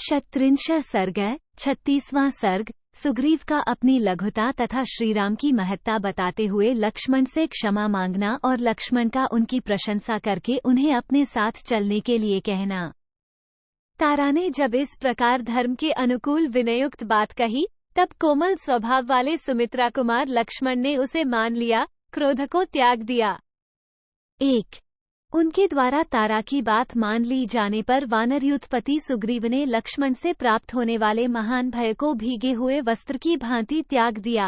शतत्रिंश सर्ग 36वां सर्ग। सुग्रीव का अपनी लघुता तथा श्रीराम की महत्ता बताते हुए लक्ष्मण से क्षमा मांगना और लक्ष्मण का उनकी प्रशंसा करके उन्हें अपने साथ चलने के लिए कहना। तारा ने जब इस प्रकार धर्म के अनुकूल विनयुक्त बात कही, तब कोमल स्वभाव वाले सुमित्रा कुमार लक्ष्मण ने उसे मान लिया, क्रोध को त्याग दिया। 1। उनके द्वारा तारा की बात मान ली जाने पर वानरयुथपति सुग्रीव ने लक्ष्मण से प्राप्त होने वाले महान भय को भीगे हुए वस्त्र की भांति त्याग दिया।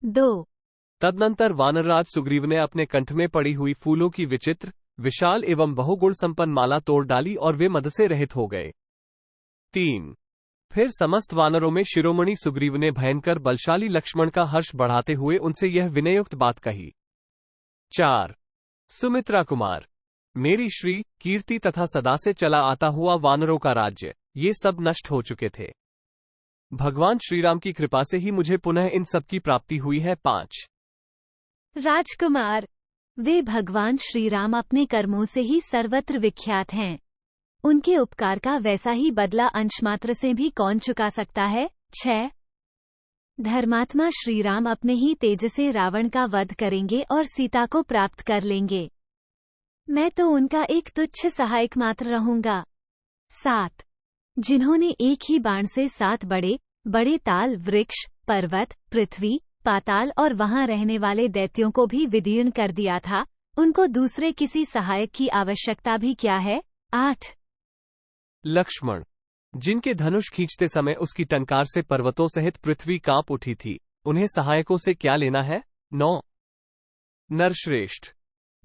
2। तदनंतर वानरराज सुग्रीव ने अपने कंठ में पड़ी हुई फूलों की विचित्र, विशाल एवं बहुगुण संपन्न माला तोड़ डाली और वे मद से रहित हो गए। 3। फिर समस्त वानरों में शिरोमणि सुग्रीव ने भयंकर बलशाली लक्ष्मण का हर्ष बढ़ाते हुए उनसे यह विनयुक्त बात कही। 4। सुमित्रा कुमार, मेरी श्री कीर्ति तथा सदा से चला आता हुआ वानरों का राज्य, ये सब नष्ट हो चुके थे। भगवान श्रीराम की कृपा से ही मुझे पुनः इन सब की प्राप्ति हुई है। 5। राजकुमार, वे भगवान श्रीराम अपने कर्मों से ही सर्वत्र विख्यात हैं। उनके उपकार का वैसा ही बदला अंशमात्र से भी कौन चुका सकता है। 6। धर्मात्मा श्रीराम अपने ही तेज से रावण का वध करेंगे और सीता को प्राप्त कर लेंगे। मैं तो उनका एक तुच्छ सहायक मात्र रहूंगा। 7। जिन्होंने एक ही बाण से 7 बड़े बड़े ताल, वृक्ष, पर्वत, पृथ्वी, पाताल और वहां रहने वाले दैत्यों को भी विदीर्ण कर दिया था, उनको दूसरे किसी सहायक की आवश्यकता भी क्या है। 8। लक्ष्मण, जिनके धनुष खींचते समय उसकी टंकार से पर्वतों सहित पृथ्वी कांप उठी थी, उन्हें सहायकों से क्या लेना है। 9। नरश्रेष्ठ,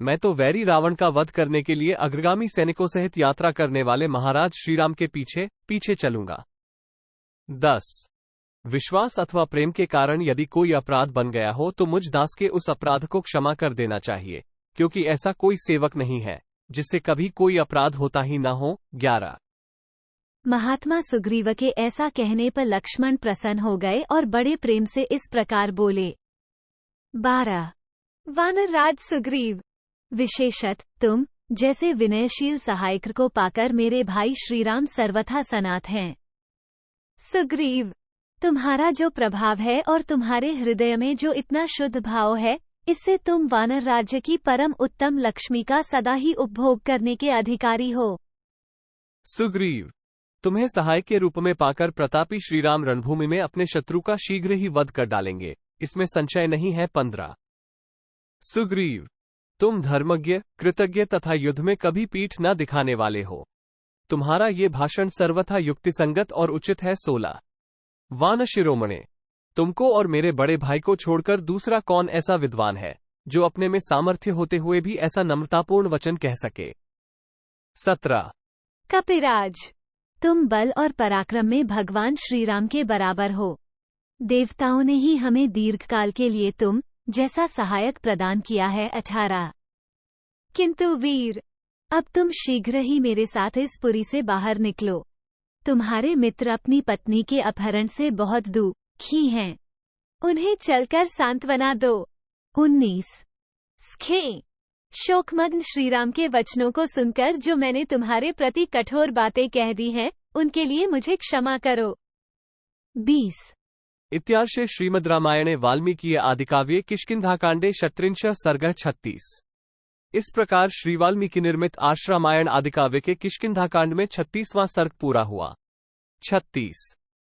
मैं तो वैरी रावण का वध करने के लिए अग्रगामी सैनिकों सहित यात्रा करने वाले महाराज श्रीराम के पीछे पीछे चलूंगा। 10। विश्वास अथवा प्रेम के कारण यदि कोई अपराध बन गया हो तो मुझ दास के उस अपराध को क्षमा कर देना चाहिए, क्योंकि ऐसा कोई सेवक नहीं है जिससे कभी कोई अपराध होता ही न हो। 11। महात्मा सुग्रीव के ऐसा कहने पर लक्ष्मण प्रसन्न हो गए और बड़े प्रेम से इस प्रकार बोले। 12। वानरराज सुग्रीव, विशेषत तुम जैसे विनयशील सहायक को पाकर मेरे भाई श्रीराम सर्वथा सनाथ हैं। सुग्रीव, तुम्हारा जो प्रभाव है और तुम्हारे हृदय में जो इतना शुद्ध भाव है, इससे तुम वानर राज्य की परम उत्तम लक्ष्मी का सदा ही उपभोग करने के अधिकारी हो। सुग्रीव, तुम्हें सहायक के रूप में पाकर प्रतापी श्रीराम रणभूमि में अपने शत्रु का शीघ्र ही वध कर डालेंगे, इसमें संशय नहीं है। 15। सुग्रीव, तुम धर्मज्ञ, कृतज्ञ तथा युद्ध में कभी पीठ न दिखाने वाले हो। तुम्हारा ये भाषण सर्वथा युक्तिसंगत और उचित है। 16। वान शिरोमणे, तुमको और मेरे बड़े भाई को छोड़कर दूसरा कौन ऐसा विद्वान है जो अपने में सामर्थ्य होते हुए भी ऐसा नम्रतापूर्ण वचन कह सके। 17। कपिराज, तुम बल और पराक्रम में भगवान श्रीराम के बराबर हो। देवताओं ने ही हमें दीर्घकाल के लिए तुम जैसा सहायक प्रदान किया है। 18। किंतु वीर, अब तुम शीघ्र ही मेरे साथ इस पुरी से बाहर निकलो। तुम्हारे मित्र अपनी पत्नी के अपहरण से बहुत दुखी हैं, उन्हें चलकर सांत्वना दो। 19। स्खे, शोकमग्न श्रीराम के वचनों को सुनकर जो मैंने तुम्हारे प्रति कठोर बातें कह दी हैं, उनके लिए मुझे क्षमा करो। 20। इत्यार्षे श्रीमद् रामायणे वाल्मीकि आदिकाव्ये किष्किंधाकांडे 37 सर्ग 36। इस प्रकार श्री वाल्मीकि निर्मित आर्ष रामायण आदिकाव्य के किष्किंधाकांड में 36वां सर्ग पूरा हुआ। 36।